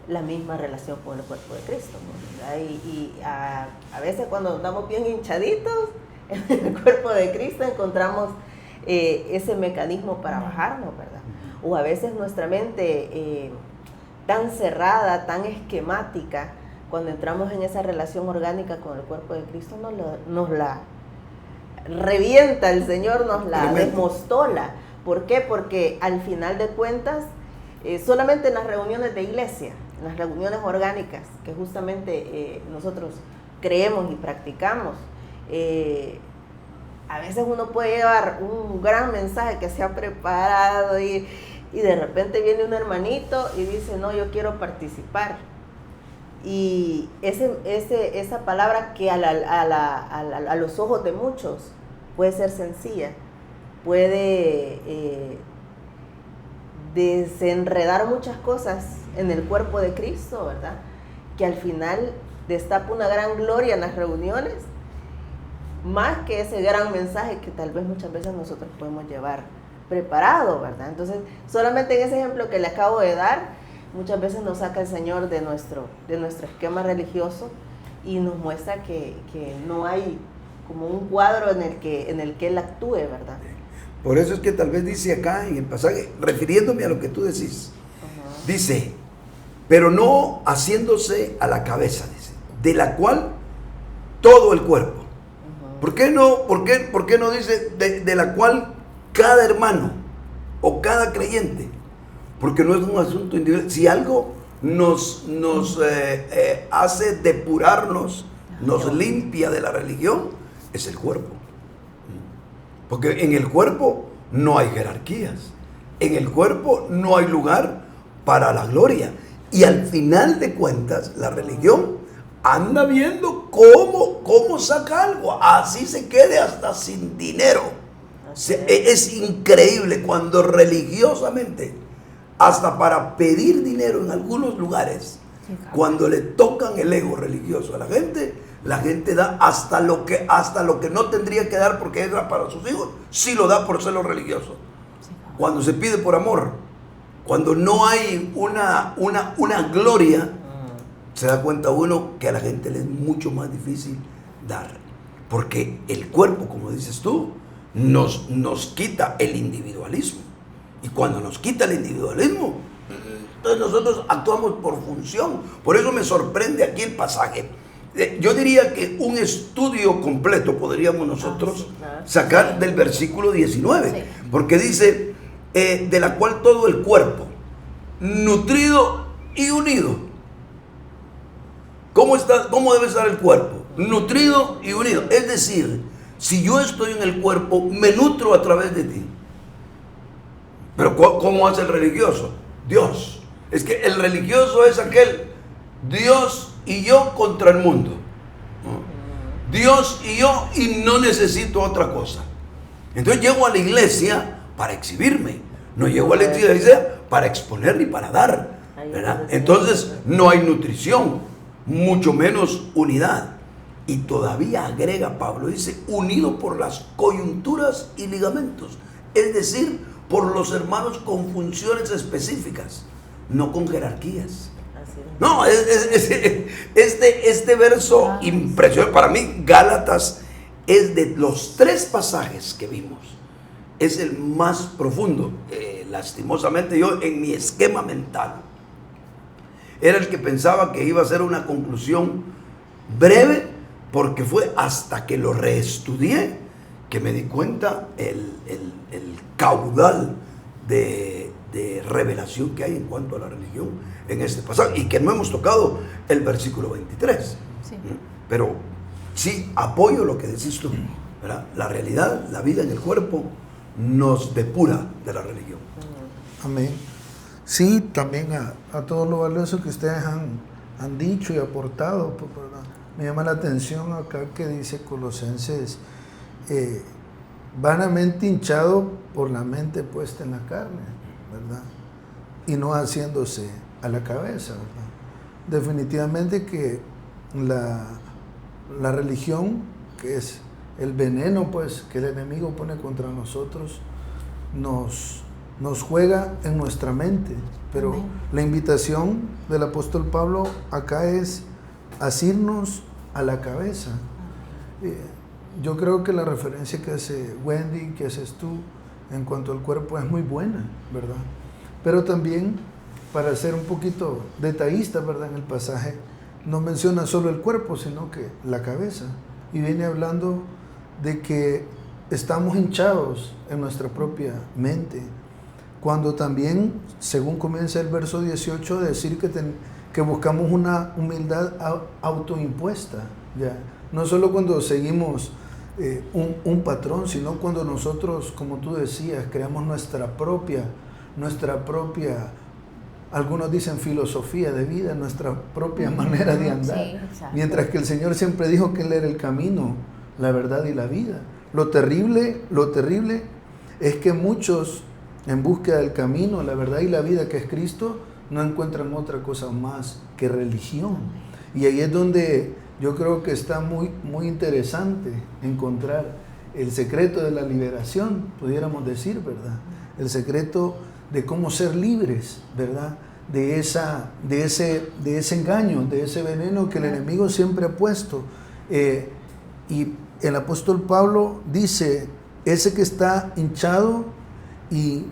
Speaker 3: la misma relación con el cuerpo de Cristo, ¿no? Y a veces cuando andamos bien hinchaditos en el cuerpo de Cristo encontramos ese mecanismo para bajarnos, ¿verdad? O a veces nuestra mente tan cerrada, tan esquemática, cuando entramos en esa relación orgánica con el cuerpo de Cristo, nos la revienta el Señor, nos la desmostola. ¿Por qué? Porque al final de cuentas, solamente en las reuniones de iglesia, en las reuniones orgánicas, que justamente nosotros creemos y practicamos, a veces uno puede llevar un gran mensaje que se ha preparado y de repente viene un hermanito y dice: no, yo quiero participar. Y esa palabra que a los ojos de muchos puede ser sencilla, puede desenredar muchas cosas en el cuerpo de Cristo, ¿verdad? Que al final destapa una gran gloria en las reuniones, más que ese gran mensaje que tal vez muchas veces nosotros podemos llevar preparado, ¿verdad? Entonces, solamente en ese ejemplo que le acabo de dar, muchas veces nos saca el Señor de nuestro esquema religioso y nos muestra que no hay como un cuadro en el que Él actúe, ¿verdad?
Speaker 1: Por eso es que tal vez dice acá en el pasaje, refiriéndome a lo que tú decís, dice, pero no haciéndose a la cabeza, dice, de la cual todo el cuerpo. ¿Por qué no dice de la cual cada hermano o cada creyente? Porque no es un asunto individual. Si algo nos hace depurarnos, nos limpia de la religión, es el cuerpo. Porque en el cuerpo no hay jerarquías, en el cuerpo no hay lugar para la gloria. Y al final de cuentas, la religión anda viendo cómo saca algo, así se quede hasta sin dinero. Es increíble cuando religiosamente, hasta para pedir dinero en algunos lugares, cuando le tocan el ego religioso a la gente da hasta lo que no tendría que dar porque era para sus hijos, sí lo da por celo religioso. Cuando se pide por amor, cuando no hay una gloria, se da cuenta uno que a la gente le es mucho más difícil dar. Porque el cuerpo, como dices tú, nos quita el individualismo. Y cuando nos quita el individualismo, entonces nosotros actuamos por función. Por eso me sorprende aquí el pasaje. Yo diría que un estudio completo podríamos nosotros sacar del versículo 19. Porque dice, de la cual todo el cuerpo, nutrido y unido. ¿Cómo debe estar el cuerpo? Nutrido y unido. Es decir, si yo estoy en el cuerpo, me nutro a través de ti. Pero ¿cómo hace el religioso? Dios. Es que el religioso es aquel Dios y yo contra el mundo. Dios y yo y no necesito otra cosa. Entonces llego a la iglesia para exhibirme. No llego a la iglesia para exponer ni para dar, ¿verdad? Entonces no hay nutrición, mucho menos unidad. Y todavía agrega Pablo, dice, unido por las coyunturas y ligamentos. Es decir, por los hermanos con funciones específicas, no con jerarquías. No, este verso impresionante. Para mí, Gálatas es de los 3 pasajes que vimos, es el más profundo. Lastimosamente yo en mi esquema mental era el que pensaba que iba a ser una conclusión breve, porque fue hasta que lo reestudié que me di cuenta el caudal de revelación que hay en cuanto a la religión en este pasaje, y que no hemos tocado el versículo 23. Sí. Pero sí apoyo lo que decís tú, ¿verdad? La realidad, la vida en el cuerpo nos depura de la religión.
Speaker 4: Amén. Sí, también a todo lo valioso que ustedes han dicho y aportado, pues, ¿verdad? Me llama la atención acá que dice Colosenses, vanamente hinchado por la mente puesta en la carne, ¿verdad? Y no haciéndose a la cabeza, ¿verdad? Definitivamente que la religión, que es el veneno, pues, que el enemigo pone contra nosotros, nos juega en nuestra mente. Pero la invitación del apóstol Pablo acá es asirnos a la cabeza. Yo creo que la referencia que hace Wendy, que haces tú, en cuanto al cuerpo es muy buena, ¿verdad? Pero también, para ser un poquito detallista, ¿verdad? En el pasaje, no menciona solo el cuerpo, sino que la cabeza. Y viene hablando de que estamos hinchados en nuestra propia mente. Cuando también, según comienza el verso 18, decir que buscamos una humildad autoimpuesta, ¿ya? No solo cuando seguimos un patrón, sino cuando nosotros, como tú decías, creamos nuestra propia, algunos dicen filosofía de vida, nuestra propia manera de andar. Sí, mientras que el Señor siempre dijo que Él era el camino, la verdad y la vida. Lo terrible es que muchos, en búsqueda del camino, la verdad y la vida que es Cristo, no encuentran otra cosa más que religión. Y ahí es donde yo creo que está muy, muy interesante encontrar el secreto de la liberación, pudiéramos decir, ¿verdad? el secreto de cómo ser libres, ¿verdad? De ese engaño, de ese veneno que el enemigo siempre ha puesto. Y el apóstol Pablo dice, ese que está hinchado y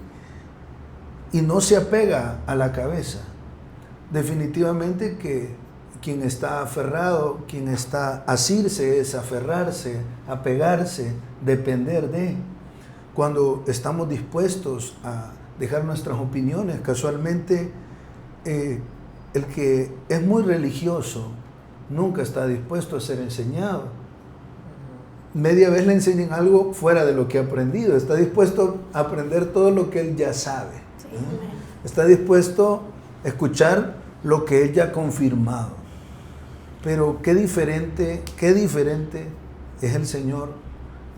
Speaker 4: no se apega a la cabeza. Definitivamente que quien está aferrado, quien está asirse, es aferrarse, apegarse, depender de. Cuando estamos dispuestos a dejar nuestras opiniones, casualmente el que es muy religioso nunca está dispuesto a ser enseñado. Media vez le enseñan algo fuera de lo que ha aprendido. Está dispuesto a aprender todo lo que él ya sabe.
Speaker 2: Sí.
Speaker 4: Está dispuesto a escuchar lo que él ya ha confirmado. Pero qué diferente es el Señor,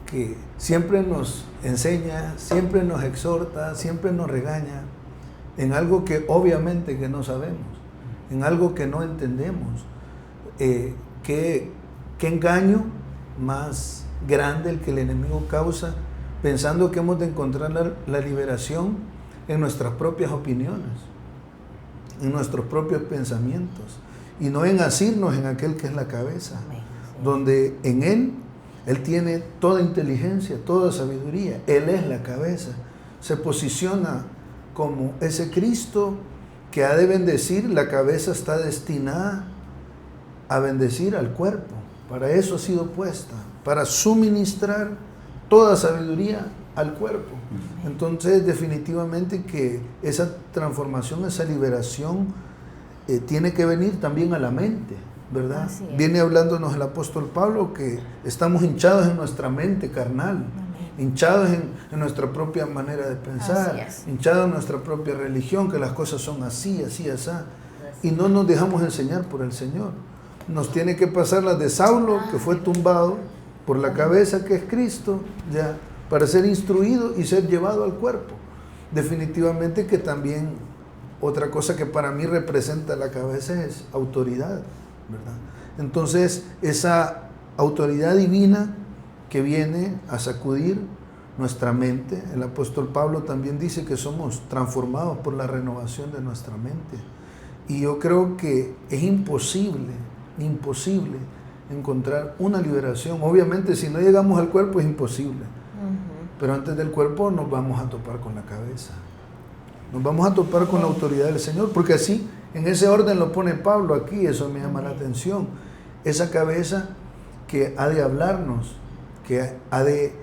Speaker 4: que siempre nos enseña, siempre nos exhorta, siempre nos regaña en algo que obviamente que no sabemos, en algo que no entendemos. Qué engaño más grande el que el enemigo causa, pensando que hemos de encontrar la liberación en nuestras propias opiniones, en nuestros propios pensamientos, y no en asirnos en aquel que es la cabeza, donde en Él tiene toda inteligencia, toda sabiduría. Él es la cabeza. Se posiciona como ese Cristo que ha de bendecir. La cabeza está destinada a bendecir al cuerpo. Para eso ha sido puesta, para suministrar toda sabiduría al cuerpo. Entonces, definitivamente que esa transformación, esa liberación tiene que venir también a la mente, ¿verdad? Viene hablándonos el apóstol Pablo que estamos hinchados en nuestra mente carnal, hinchados en nuestra propia manera de pensar, hinchados en nuestra propia religión, que las cosas son así, y no nos dejamos enseñar por el Señor. Nos tiene que pasar las de Saulo, que fue tumbado por la cabeza que es Cristo, ya, para ser instruido y ser llevado al cuerpo. Definitivamente que también otra cosa que para mí representa la cabeza es autoridad, ¿verdad? Entonces, esa autoridad divina que viene a sacudir nuestra mente, el apóstol Pablo también dice que somos transformados por la renovación de nuestra mente. Y yo creo que es imposible encontrar una liberación. Obviamente, si no llegamos al cuerpo es imposible. Pero antes del cuerpo nos vamos a topar con la cabeza. Nos vamos a topar con la autoridad del Señor, porque así, en ese orden lo pone Pablo aquí, eso me llama la atención. Esa cabeza que ha de hablarnos, que ha de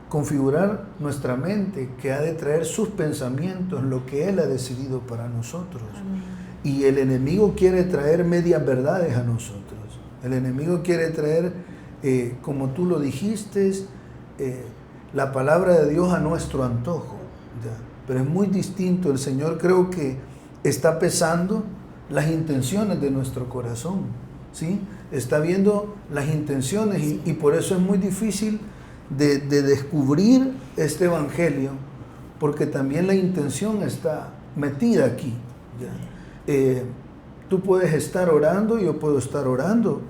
Speaker 4: configurar nuestra mente, que ha de traer sus pensamientos, lo que Él ha decidido para nosotros. Amén. Y el enemigo quiere traer medias verdades a nosotros. El enemigo quiere traer, como tú lo dijiste, la palabra de Dios a nuestro antojo. ¿Ya? Pero es muy distinto. El Señor creo que está pesando las intenciones de nuestro corazón, ¿sí? Está viendo las intenciones y por eso es muy difícil de descubrir este evangelio, porque también la intención está metida aquí, ¿ya? Tú puedes estar orando, yo puedo estar orando,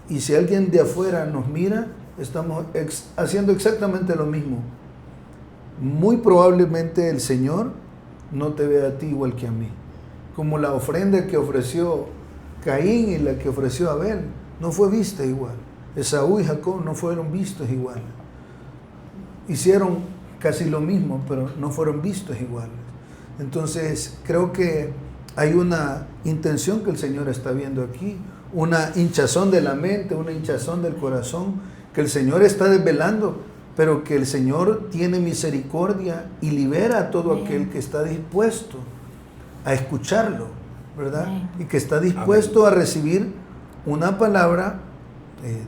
Speaker 4: y si alguien de afuera nos mira, estamos haciendo exactamente lo mismo. Muy probablemente el Señor no te ve a ti igual que a mí. Como la ofrenda que ofreció Caín y la que ofreció Abel no fue vista igual. Esaú y Jacob no fueron vistos igual. Hicieron casi lo mismo, pero no fueron vistos iguales. Entonces creo que hay una intención que el Señor está viendo aquí, una hinchazón de la mente, una hinchazón del corazón, que el Señor está desvelando, pero que el Señor tiene misericordia y libera a todo aquel que está dispuesto a escucharlo, ¿verdad? Y que está dispuesto a recibir una palabra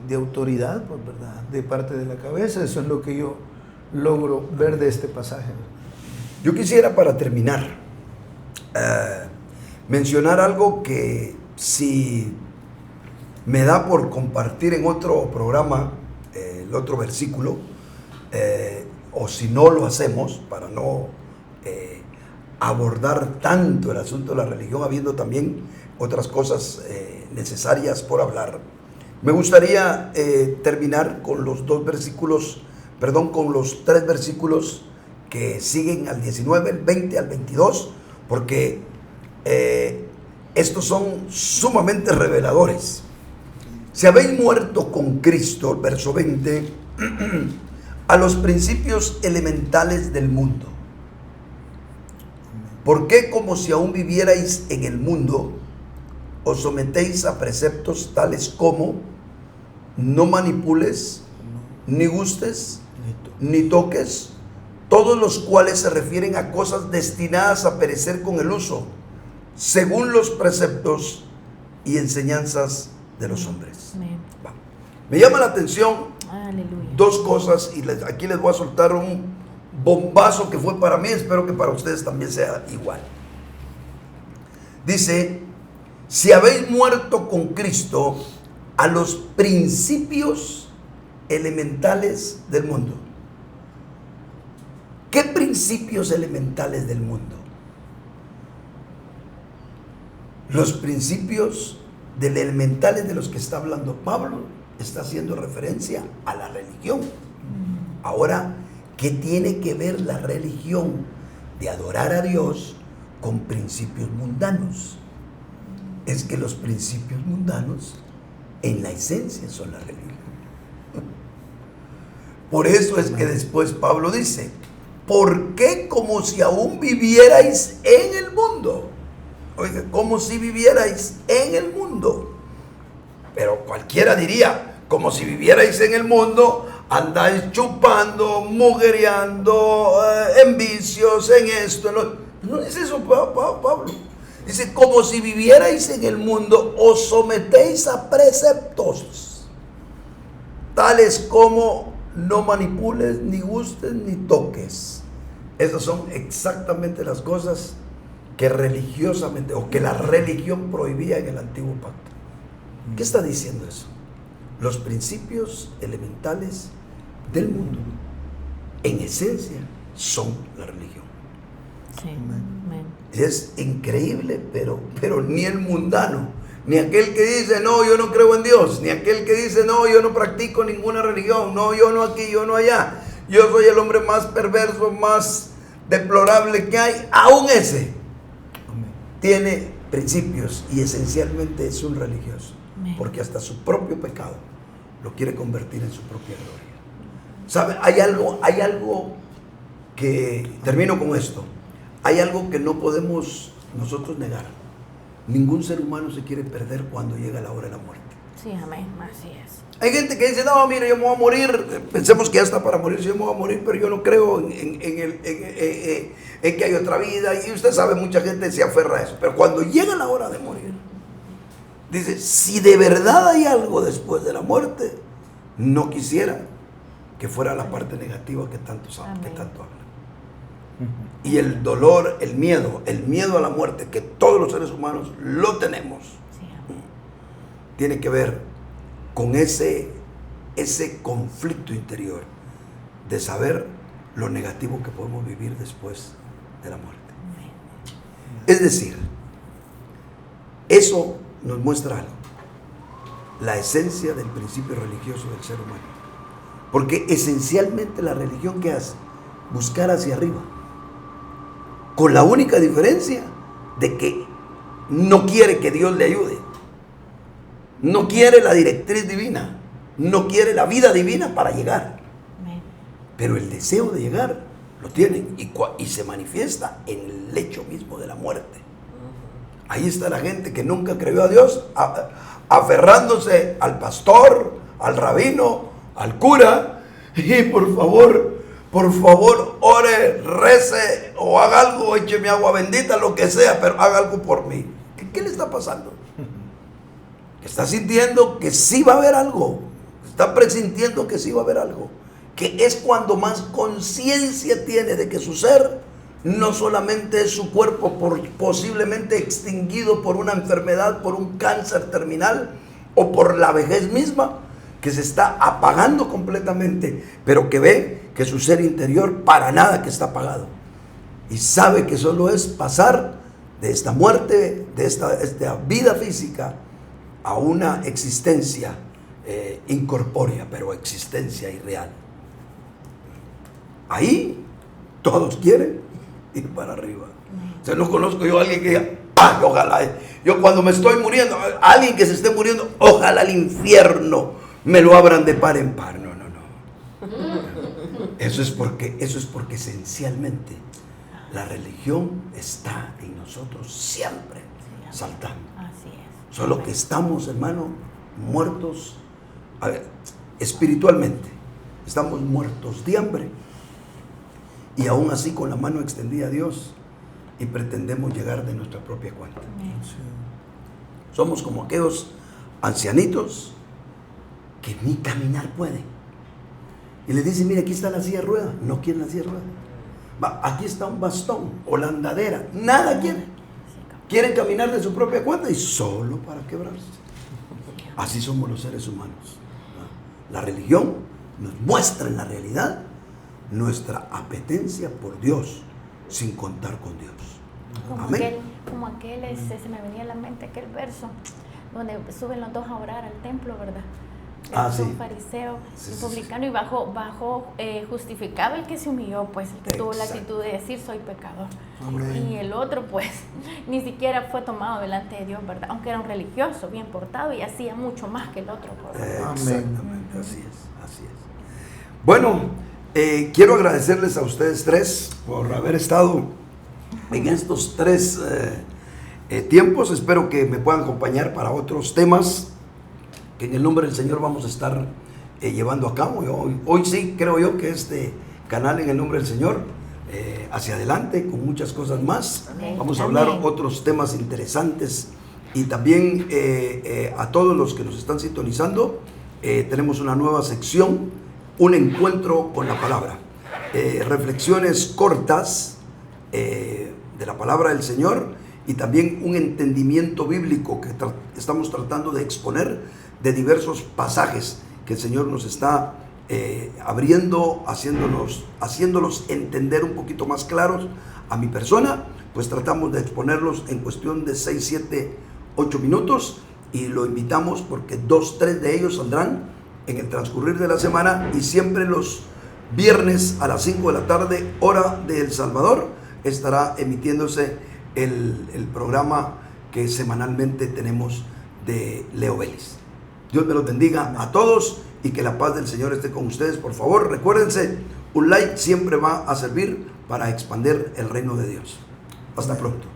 Speaker 4: de autoridad, pues, ¿verdad? De parte de la cabeza. Eso es lo que yo logro ver de este pasaje.
Speaker 1: Yo quisiera, para terminar, mencionar algo que si me da por compartir en otro programa, el otro versículo, o si no lo hacemos, para no abordar tanto el asunto de la religión, habiendo también otras cosas necesarias por hablar. Me gustaría terminar con los 3 versículos que siguen al 19, el 20, al 22, porque estos son sumamente reveladores. Si habéis muerto con Cristo, verso 20, a los principios elementales del mundo. ¿Por qué, como si aún vivierais en el mundo, os sometéis a preceptos tales como no manipules, ni gustes, ni toques, todos los cuales se refieren a cosas destinadas a perecer con el uso, según los preceptos y enseñanzas de los hombres? Me llama la atención dos cosas, y aquí les voy a soltar un bombazo que fue para mí, espero que para ustedes también sea igual. Dice: si habéis muerto con Cristo a los principios elementales del mundo. ¿Qué principios elementales del mundo? Los principios elementales de los que está hablando Pablo está haciendo referencia a la religión. Ahora, ¿qué tiene que ver la religión de adorar a Dios con principios mundanos? Es que los principios mundanos en la esencia son la religión. Por eso es que después Pablo dice: ¿por qué como si aún vivierais en el mundo? Oiga, como si vivierais en el mundo. Pero cualquiera diría, como si vivierais en el mundo, andáis chupando, mujeriando, en vicios, en esto. No es eso, Pablo. Dice, como si vivierais en el mundo, os sometéis a preceptos, tales como no manipules, ni gustes, ni toques. Esas son exactamente las cosas que religiosamente, o que la religión prohibía en el antiguo pacto. ¿Qué está diciendo eso? Los principios elementales del mundo, en esencia, son la religión.
Speaker 2: Sí. Amén.
Speaker 1: Es increíble, pero ni el mundano, ni aquel que dice, no, yo no creo en Dios, ni aquel que dice, no, yo no practico ninguna religión, no, yo no aquí, yo no allá, yo soy el hombre más perverso, más deplorable que hay, aún ese tiene principios y esencialmente es un religioso, porque hasta su propio pecado lo quiere convertir en su propia gloria. ¿Sabe? Hay algo que, termino con esto, hay algo que no podemos nosotros negar. Ningún ser humano se quiere perder cuando llega la hora de la muerte.
Speaker 2: Sí, amén, así es.
Speaker 1: Hay gente que dice, no, mire, yo me voy a morir, pensemos que ya está para morir, yo me voy a morir, pero yo no creo en que hay otra vida, y usted sabe, mucha gente se aferra a eso, pero cuando llega la hora de morir, dice, si de verdad hay algo después de la muerte, no quisiera que fuera la parte negativa que tanto habla. Y el dolor, el miedo a la muerte, que todos los seres humanos lo tenemos, tiene que ver con ese conflicto interior de saber lo negativo que podemos vivir después de la muerte. Es decir, eso nos muestra algo, la esencia del principio religioso del ser humano. Porque esencialmente la religión, ¿qué hace? Buscar hacia arriba, con la única diferencia de que no quiere que Dios le ayude, no quiere la directriz divina, no quiere la vida divina para llegar, pero el deseo de llegar lo tienen y se manifiesta en el hecho mismo de la muerte. Ahí está la gente que nunca creyó a Dios, aferrándose al pastor, al rabino, al cura, y por favor, ore, rece o haga algo, écheme agua bendita, lo que sea, pero haga algo por mí. ¿Qué le está pasando? Está sintiendo que sí va a haber algo, está presintiendo que sí va a haber algo, que es cuando más conciencia tiene de que su ser no solamente es su cuerpo posiblemente extinguido por una enfermedad, por un cáncer terminal o por la vejez misma, que se está apagando completamente, pero que ve que su ser interior para nada que está apagado, y sabe que solo es pasar de esta muerte, de esta vida física, a una existencia incorpórea, pero existencia irreal. Ahí Todos quieren ir para arriba. O sea, no conozco yo a alguien que diga, ay, ojalá, yo cuando me estoy muriendo, alguien que se esté muriendo, ojalá el infierno me lo abran de par en par. No. Eso es porque esencialmente la religión está en nosotros siempre saltando.
Speaker 2: Así es.
Speaker 1: Solo que estamos, hermano, muertos espiritualmente. Estamos muertos de hambre. Y aún así con la mano extendida a Dios y pretendemos llegar de nuestra propia cuenta. Somos como aquellos ancianitos que ni caminar pueden. Y le dicen, mira, aquí está la silla de ruedas. No quieren la silla de ruedas. Aquí está un bastón o la andadera. Nada quieren. Quieren caminar de su propia cuenta y solo para quebrarse. Así somos los seres humanos. La religión nos muestra en la realidad nuestra apetencia por Dios sin contar con Dios. Amén.
Speaker 2: Como aquel se me venía a la mente aquel verso donde suben los dos a orar al templo, ¿verdad?
Speaker 1: Sí.
Speaker 2: Un fariseo, un publicano, y bajo justificaba el que se humilló, pues el que tuvo la actitud de decir soy pecador.
Speaker 4: Amén.
Speaker 2: Y el otro pues ni siquiera fue tomado delante de Dios, ¿verdad? Aunque era un religioso, bien portado y hacía mucho más que el otro.
Speaker 1: Exactamente, así es. Bueno, quiero agradecerles a ustedes tres por haber estado en estos 3 tiempos. Espero que me puedan acompañar para otros temas que en el nombre del Señor vamos a estar llevando a cabo. Hoy sí creo yo que este canal en el nombre del Señor hacia adelante con muchas cosas más. Vamos a hablar otros temas interesantes y también a todos los que nos están sintonizando tenemos una nueva sección, un encuentro con la palabra, reflexiones cortas de la palabra del Señor y también un entendimiento bíblico que estamos tratando de exponer de diversos pasajes que el Señor nos está abriendo, haciéndolos entender un poquito más claros a mi persona. Pues tratamos de exponerlos en cuestión de 6, 7, 8 minutos y lo invitamos porque 2, 3 de ellos saldrán en el transcurrir de la semana y siempre los viernes a las 5 de la tarde, hora de El Salvador, estará emitiéndose el programa que semanalmente tenemos de Leo Vélez. Dios me los bendiga a todos y que la paz del Señor esté con ustedes. Por favor, recuérdense, un like siempre va a servir para expandir el reino de Dios. Hasta pronto.